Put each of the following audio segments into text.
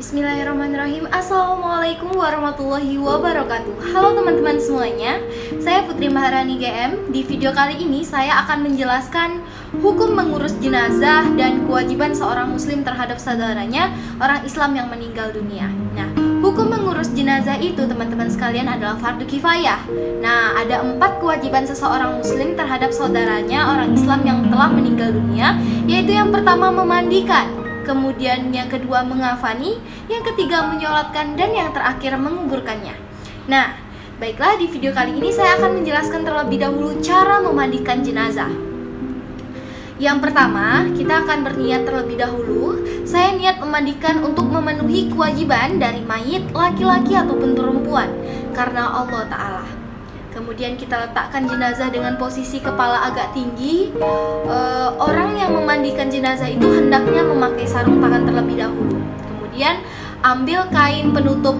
Bismillahirrahmanirrahim. Assalamualaikum warahmatullahi wabarakatuh. Halo teman-teman semuanya, saya Putri Maharani GM. Di video kali ini saya akan menjelaskan hukum mengurus jenazah dan kewajiban seorang muslim terhadap saudaranya, orang Islam yang meninggal dunia. Nah, hukum mengurus jenazah itu teman-teman sekalian adalah fardu kifayah. Nah, ada 4 kewajiban seseorang muslim terhadap saudaranya, orang Islam yang telah meninggal dunia, yaitu yang pertama memandikan, kemudian yang kedua mengafani, yang ketiga menyolatkan, dan yang terakhir menguburkannya. Nah, baiklah, di video kali ini saya akan menjelaskan terlebih dahulu cara memandikan jenazah. Yang pertama, kita akan berniat terlebih dahulu. Saya niat memandikan untuk memenuhi kewajiban dari mayit laki-laki ataupun perempuan karena Allah Ta'ala. Kemudian kita letakkan jenazah dengan posisi kepala agak tinggi. Orang yang memandikan jenazah itu hendaknya memakai sarung tangan terlebih dahulu. Kemudian ambil kain penutup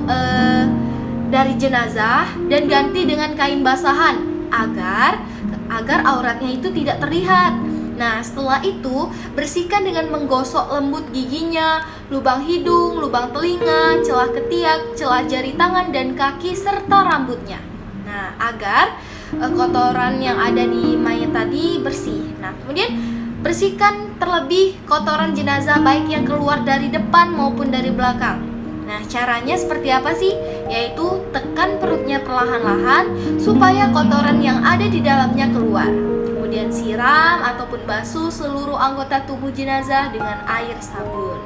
dari jenazah dan ganti dengan kain basahan agar auratnya itu tidak terlihat. Nah, setelah itu bersihkan dengan menggosok lembut giginya, lubang hidung, lubang telinga, celah ketiak, celah jari tangan dan kaki serta rambutnya. Nah, agar kotoran yang ada di mayat tadi bersih. Nah, kemudian bersihkan terlebih kotoran jenazah baik yang keluar dari depan maupun dari belakang. Nah, caranya seperti apa sih? Yaitu tekan perutnya perlahan-lahan supaya kotoran yang ada di dalamnya keluar. Kemudian siram ataupun basuh seluruh anggota tubuh jenazah dengan air sabun.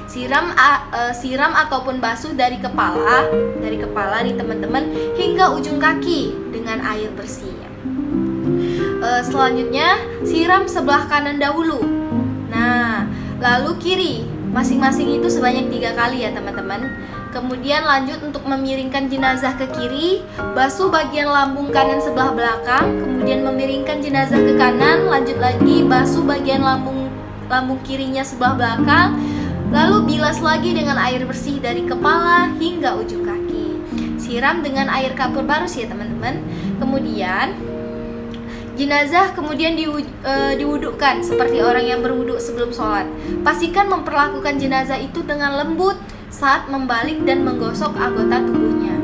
Siram ataupun basuh dari kepala nih teman-teman hingga ujung kaki dengan air bersih. Selanjutnya siram sebelah kanan dahulu. Nah, lalu kiri, masing-masing itu sebanyak 3 kali ya teman-teman. Kemudian lanjut untuk memiringkan jenazah ke kiri, basuh bagian lambung kanan sebelah belakang, kemudian memiringkan jenazah ke kanan, lanjut lagi basuh bagian lambung kirinya sebelah belakang. Lalu bilas lagi dengan air bersih dari kepala hingga ujung kaki. Siram dengan air kapur barus ya teman-teman. Kemudian jenazah kemudian diwudukkan seperti orang yang berwuduk sebelum sholat. Pastikan memperlakukan jenazah itu dengan lembut saat membalik dan menggosok anggota tubuhnya.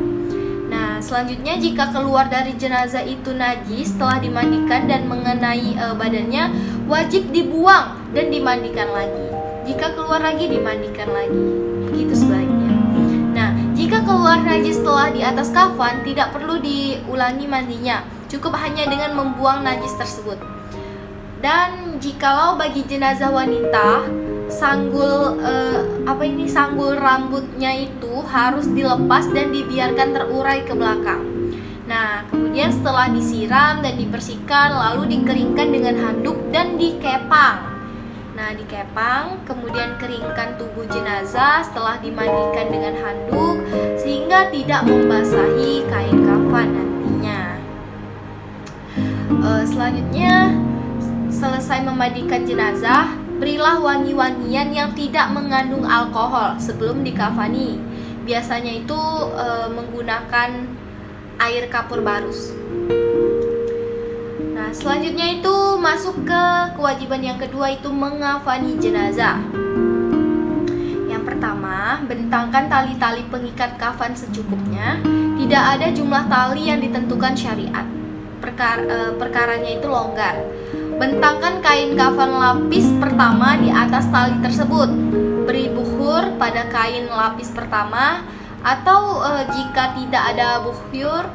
Nah, selanjutnya jika keluar dari jenazah itu najis setelah dimandikan dan mengenai badannya, wajib dibuang dan dimandikan lagi. Jika keluar lagi, dimandikan lagi. Begitu sebaliknya. Nah, jika keluar najis setelah di atas kafan, tidak perlu diulangi mandinya. Cukup hanya dengan membuang najis tersebut. Dan jikalau bagi jenazah wanita, sanggul rambutnya itu harus dilepas dan dibiarkan terurai ke belakang. Nah, kemudian setelah disiram dan dibersihkan, lalu dikeringkan dengan handuk dan dikepang. Nah, dikepang, kemudian keringkan tubuh jenazah setelah dimandikan dengan handuk sehingga tidak membasahi kain kafan nantinya. Selanjutnya, selesai memandikan jenazah, berilah wangi-wangian yang tidak mengandung alkohol sebelum dikafani. Biasanya itu menggunakan air kapur barus. Nah, selanjutnya itu masuk ke kewajiban yang kedua, itu mengafani jenazah. Yang pertama, bentangkan tali-tali pengikat kafan secukupnya. Tidak ada jumlah tali yang ditentukan syariat. Perkaranya itu longgar. Bentangkan kain kafan lapis pertama di atas tali tersebut. Beri bukhur pada kain lapis pertama, atau jika tidak ada bukhur,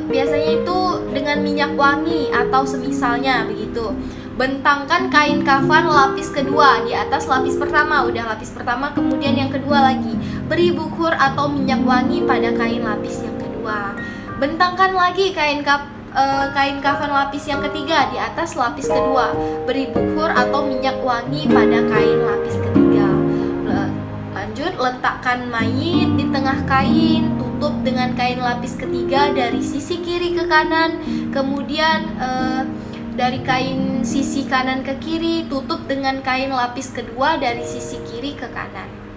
biasanya itu dengan minyak wangi atau semisalnya begitu. Bentangkan kain kafan lapis kedua di atas lapis pertama. Udah lapis pertama, kemudian yang kedua lagi. Beri bukhur atau minyak wangi pada kain lapis yang kedua. Bentangkan lagi kain kafan lapis yang ketiga di atas lapis kedua. Beri bukhur atau minyak wangi pada kain lapis ketiga. Lanjut, letakkan mayit di tengah kain, tutup dengan kain lapis ketiga dari sisi kiri ke kanan. Kemudian dari kain sisi kanan ke kiri, tutup dengan kain lapis kedua dari sisi kiri ke kanan.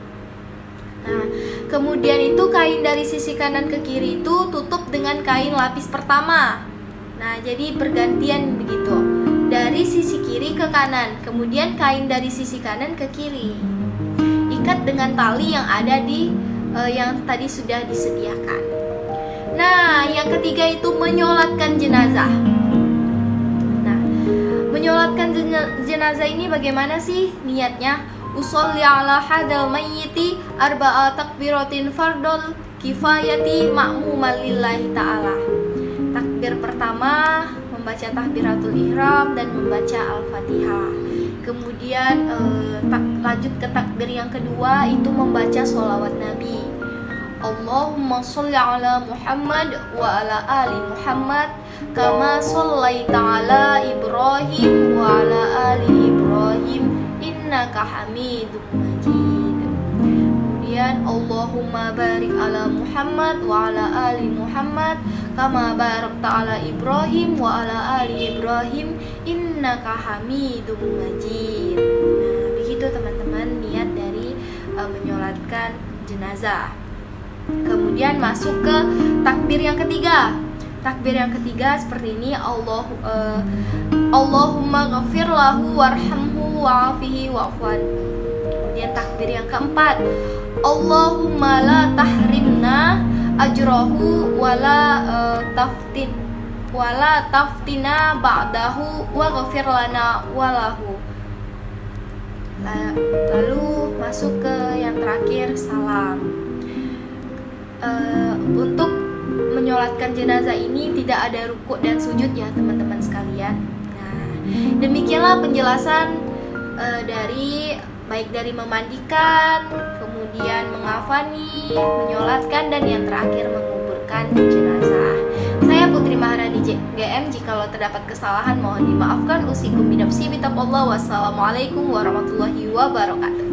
Nah, kemudian itu kain dari sisi kanan ke kiri itu tutup dengan kain lapis pertama. Nah, jadi bergantian begitu. Dari sisi kiri ke kanan, kemudian kain dari sisi kanan ke kiri. diikat dengan tali yang ada di yang tadi sudah disediakan. Nah, yang ketiga itu menyolatkan jenazah. Nah, menyolatkan jenazah ini bagaimana sih niatnya? Usolli ala hadal mayyiti arba'a takbiratin fardol kifayati ma'muman lillahi ta'ala. Takbir pertama membaca takbiratul ihram dan membaca al-fatihah. Kemudian lanjut ke takbir yang kedua itu membaca sholawat nabi. Allahumma sholli ala Muhammad wa ala ali Muhammad kama shollaita ala Ibrahim wa ala ali Ibrahim innaka hamidum majid. Kemudian Allahumma barik ala Muhammad wa ala ali Muhammad kama barakta ala Ibrahim wa ala ali Ibrahim innaka hamidum majid. Nah, begitu teman-teman niat dari menyolatkan jenazah. Kemudian masuk ke takbir yang ketiga. Takbir yang ketiga seperti ini, Allahumma ghafir lahu warhamhu wa'afihi wa'afwan. Kemudian takbir yang keempat, Allahumma la tahrimna ajrahu wala taftina ba'dahu wa ghafir lana walahu. Lalu masuk ke yang terakhir, salam. Untuk menyolatkan jenazah ini tidak ada rukuk dan sujud ya teman-teman sekalian. Nah, demikianlah penjelasan dari memandikan, kemudian mengafani, menyolatkan, dan yang terakhir menguburkan jenazah. Saya Putri Maharani GM. Jikalau terdapat kesalahan mohon dimaafkan. Usikum binafsi bitaqwallah. Wassalamualaikum warahmatullahi wabarakatuh.